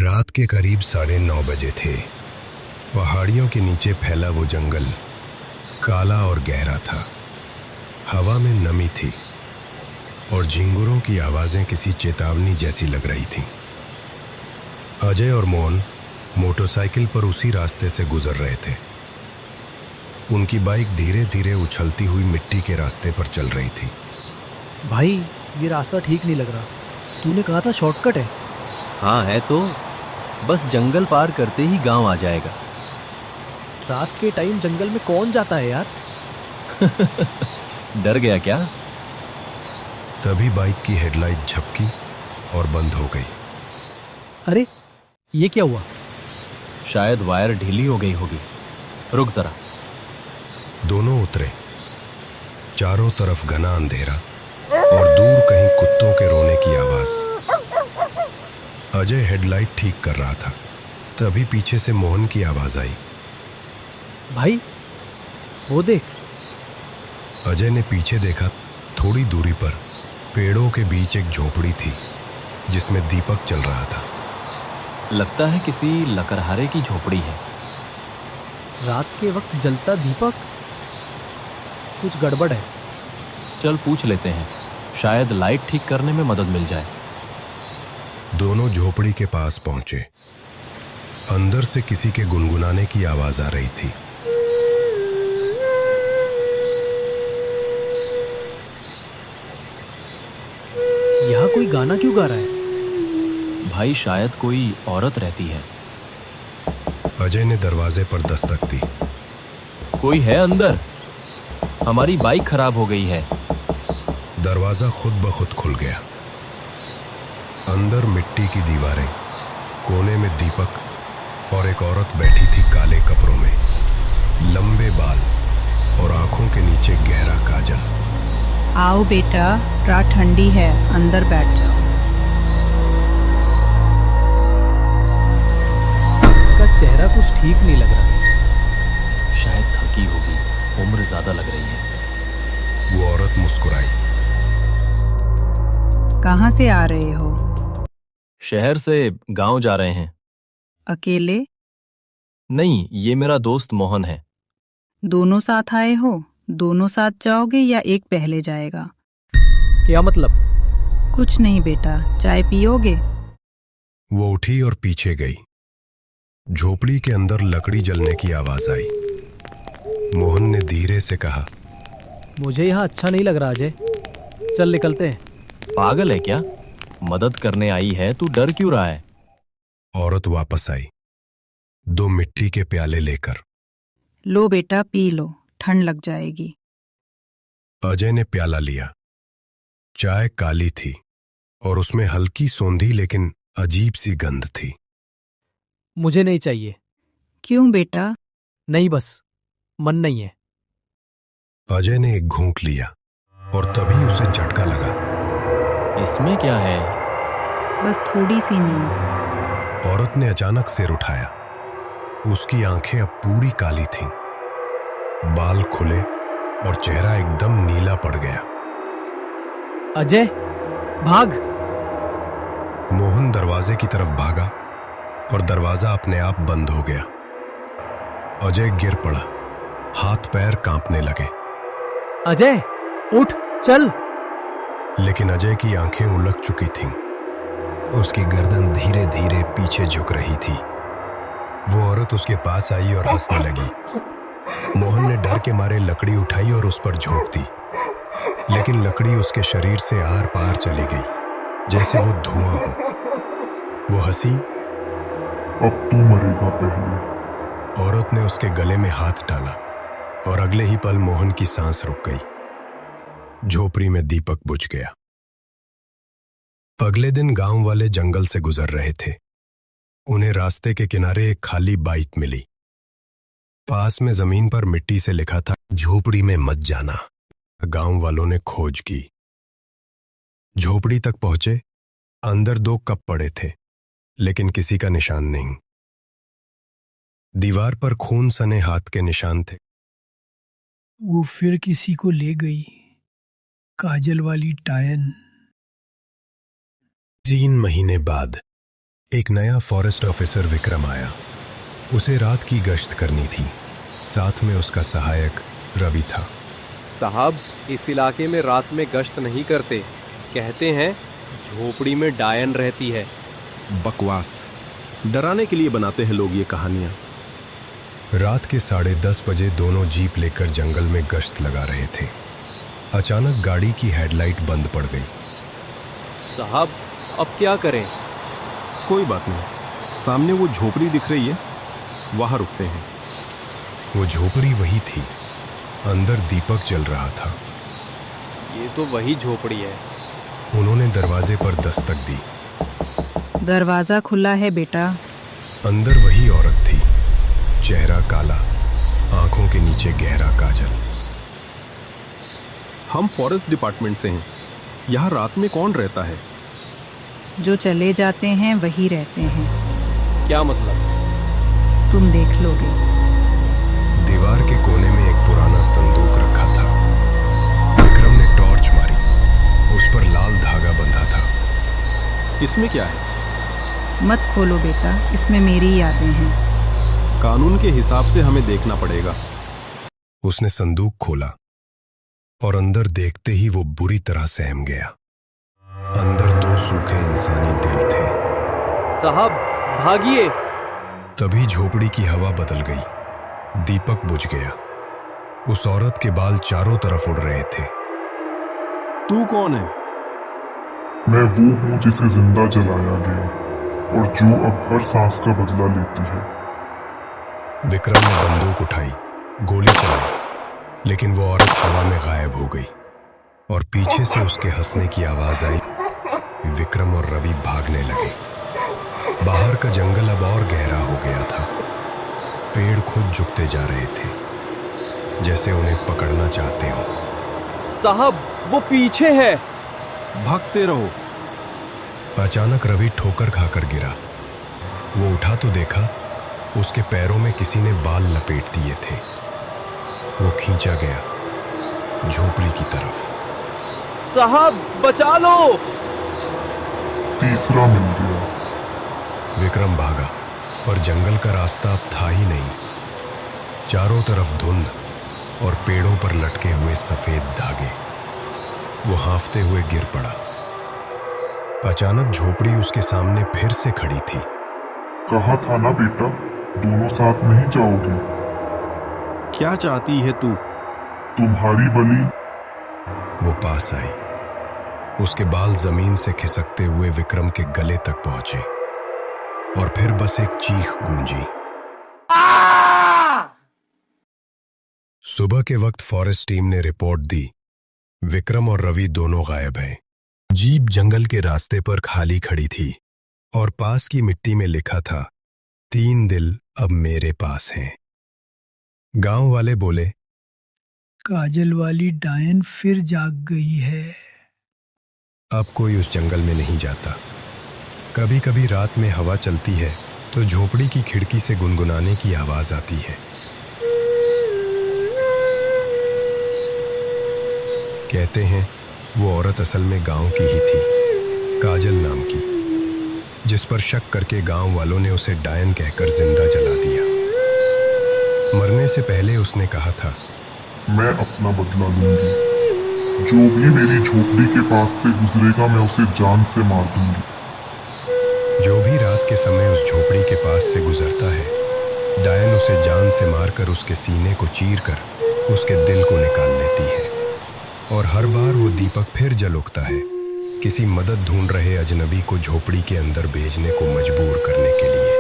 रात के करीब 9:30 बजे थे। पहाड़ियों के नीचे फैला वो जंगल काला और गहरा था। हवा में नमी थी और झिंगुरों की आवाजें किसी चेतावनी जैसी लग रही थीं। अजय और मोहन मोटरसाइकिल पर उसी रास्ते से गुजर रहे थे। उनकी बाइक धीरे धीरे उछलती हुई मिट्टी के रास्ते पर चल रही थी। भाई, ये रास्ता ठीक नहीं लग रहा। तूने कहा था शॉर्टकट है। हाँ है तो, बस जंगल पार करते ही गांव आ जाएगा। रात के टाइम जंगल में कौन जाता है यार? डर गया क्या? तभी बाइक की हेडलाइट झपकी और बंद हो गई। अरे, ये क्या हुआ? शायद वायर ढीली हो गई होगी। रुक जरा। दोनों उतरे। चारों तरफ घना अंधेरा और दूर कहीं कुत्तों के रोने की आवाज। अजय हेडलाइट ठीक कर रहा था, तभी पीछे से मोहन की आवाज आई। भाई, वो देख। अजय ने पीछे देखा। थोड़ी दूरी पर पेड़ों के बीच एक झोपड़ी थी जिसमें दीपक जल रहा था। लगता है किसी लकड़हारे की झोपड़ी है। रात के वक्त जलता दीपक, कुछ गड़बड़ है। चल पूछ लेते हैं, शायद लाइट ठीक करने में मदद मिल जाए। दोनों झोपड़ी के पास पहुंचे। अंदर से किसी के गुनगुनाने की आवाज आ रही थी। यहाँ कोई गाना क्यों गा रहा है? भाई, शायद कोई औरत रहती है। अजय ने दरवाजे पर दस्तक दी। कोई है अंदर? हमारी बाइक खराब हो गई है। दरवाजा खुद ब खुद खुल गया। अंदर मिट्टी की दीवारें, कोने में दीपक और एक औरत बैठी थी काले कपड़ों में, लंबे बाल और आंखों के नीचे गहरा काजल। आओ बेटा, रात ठंडी है, अंदर बैठ जाओ। इसका चेहरा कुछ ठीक नहीं लग रहा। शायद थकी होगी, उम्र ज्यादा लग रही है। वो औरत मुस्कुराई। कहाँ से आ रहे हो? शहर से गांव जा रहे हैं। अकेले? नहीं, ये मेरा दोस्त मोहन है। दोनों साथ आए हो? दोनों साथ जाओगे या एक पहले जाएगा? क्या मतलब? कुछ नहीं बेटा, चाय पियोगे? वो उठी और पीछे गई। झोपड़ी के अंदर लकड़ी जलने की आवाज आई। मोहन ने धीरे से कहा, मुझे यहाँ अच्छा नहीं लग रहा अजय। चल निकलते हैं। पागल है क्या? मदद करने आई है, तू डर क्यों रहा है? औरत वापस आई, 2 मिट्टी के प्याले लेकर। लो बेटा, पी लो, ठंड लग जाएगी। अजय ने प्याला लिया। चाय काली थी और उसमें हल्की सौंधी लेकिन अजीब सी गंध थी। मुझे नहीं चाहिए। क्यों बेटा? नहीं, बस मन नहीं है। अजय ने एक घूंट लिया और तभी उसे झटका लगा। इसमें क्या है? बस थोड़ी सी नींद। औरत ने अचानक सिर उठाया। उसकी आंखें अब पूरी काली थीं। बाल खुले और चेहरा एकदम नीला पड़ गया। अजय, भाग! मोहन दरवाजे की तरफ भागा और दरवाजा अपने आप बंद हो गया। अजय गिर पड़ा, हाथ पैर कांपने लगे। अजय, उठ, चल! लेकिन अजय की आंखें उलग चुकी थीं। उसकी गर्दन धीरे धीरे पीछे झुक रही थी। वो औरत उसके पास आई और हंसने लगी। मोहन ने डर के मारे लकड़ी उठाई और उस पर झोंक दी, लेकिन लकड़ी उसके शरीर से आर पार चली गई, जैसे वो धुआं हो। वो हंसी। अब तू मरेगा पहले। औरत ने उसके गले में हाथ डाला और अगले ही पल मोहन की सांस रुक गई। झोपड़ी में दीपक बुझ गया। अगले दिन गांव वाले जंगल से गुजर रहे थे। उन्हें रास्ते के किनारे एक खाली बाइक मिली। पास में जमीन पर मिट्टी से लिखा था, झोपड़ी में मत जाना। गांव वालों ने खोज की। झोपड़ी तक पहुंचे। अंदर 2 कप पड़े थे, लेकिन किसी का निशान नहीं। दीवार पर खून सने हाथ के निशान थे। वो फिर किसी को ले गई, काजल वाली टायन। 3 महीने बाद एक नया फॉरेस्ट ऑफिसर विक्रम आया। उसे रात की गश्त करनी थी। साथ में उसका सहायक रवि था। साहब, इस इलाके में रात में गश्त नहीं करते। कहते हैं झोपड़ी में डायन रहती है। बकवास, डराने के लिए बनाते हैं लोग ये कहानियां। रात के 10:30 बजे दोनों जीप लेकर जंगल में गश्त लगा रहे थे। अचानक गाड़ी की हेडलाइट बंद पड़ गई। साहब, अब क्या करें? कोई बात नहीं, सामने वो झोपड़ी दिख रही है, वहां रुकते हैं। वो झोपड़ी वही थी। अंदर दीपक जल रहा था। ये तो वही झोपड़ी है। उन्होंने दरवाजे पर दस्तक दी। दरवाजा खुला है बेटा। अंदर वही औरत थी। चेहरा काला, आंखों के नीचे गहरा काजल। हम फॉरेस्ट डिपार्टमेंट से हैं। यहाँ रात में कौन रहता है? जो चले जाते हैं वही रहते हैं। क्या मतलब? तुम देख लोगे। दीवार के कोने में एक पुराना संदूक रखा था। विक्रम ने टॉर्च मारी। उस पर लाल धागा बंधा था। इसमें क्या है? मत खोलो बेटा, इसमें मेरी यादें हैं। कानून के हिसाब से हमें देखना पड़ेगा। उसने संदूक खोला और अंदर देखते ही वो बुरी तरह सहम गया। अंदर 2 सूखे इंसानी दिल थे। साहब, भागिए! तभी झोपड़ी की हवा बदल गई। दीपक बुझ गया। उस औरत के बाल चारों तरफ उड़ रहे थे। तू कौन है? मैं वो हूँ जिसे जिंदा जलाया गया और जो अब हर सांस का बदला लेती है। विक्रम ने बंदूक उठाई, गोली चलाई, लेकिन वो औरत हवा में गायब हो गई और पीछे से उसके हंसने की आवाज आई। विक्रम और रवि भागने लगे। बाहर का जंगल अब और गहरा हो गया था। पेड़ खुद झुकते जा रहे थे, जैसे उन्हें पकड़ना चाहते हो। साहब, वो पीछे है। भागते रहो। अचानक रवि ठोकर खाकर गिरा। वो उठा तो देखा, उसके पैरों में किसी ने बाल लपेट दिए थे। वो खींचा गया झोपड़ी की तरफ। साहब, बचा लो! तीसरा मिल गया। विक्रम भागा, पर जंगल का रास्ता अब था ही नहीं। चारों तरफ धुंध और पेड़ों पर लटके हुए सफेद धागे। वो हांफते हुए गिर पड़ा। अचानक झोपड़ी उसके सामने फिर से खड़ी थी। कहा था ना बेटा, दोनों साथ नहीं जाओगे। क्या चाहती है तू? तुम्हारी बलि। वो पास आई। उसके बाल जमीन से खिसकते हुए विक्रम के गले तक पहुंचे और फिर बस एक चीख गूंजी। सुबह के वक्त फॉरेस्ट टीम ने रिपोर्ट दी, विक्रम और रवि दोनों गायब हैं। जीप जंगल के रास्ते पर खाली खड़ी थी और पास की मिट्टी में लिखा था, 3 दिल अब मेरे पास हैं। गांव वाले बोले, काजल वाली डायन फिर जाग गई है। अब कोई उस जंगल में नहीं जाता। कभी कभी रात में हवा चलती है तो झोपड़ी की खिड़की से गुनगुनाने की आवाज आती है। कहते हैं वो औरत असल में गांव की ही थी, काजल नाम की, जिस पर शक करके गांव वालों ने उसे डायन कहकर जिंदा जला दिया। मरने से पहले उसने कहा था, मैं अपना बदला लूंगी। जो भी मेरी झोपड़ी के पास से गुजरेगा मैं उसे जान से मार दूंगी। जो भी रात के समय उस झोपड़ी के पास से गुजरता है, डायन उसे जान से मारकर उसके सीने को चीरकर उसके दिल को निकाल लेती है। और हर बार वो दीपक फिर जल उठता है, किसी मदद ढूंढ रहे अजनबी को झोपड़ी के अंदर भेजने को मजबूर करने के लिए।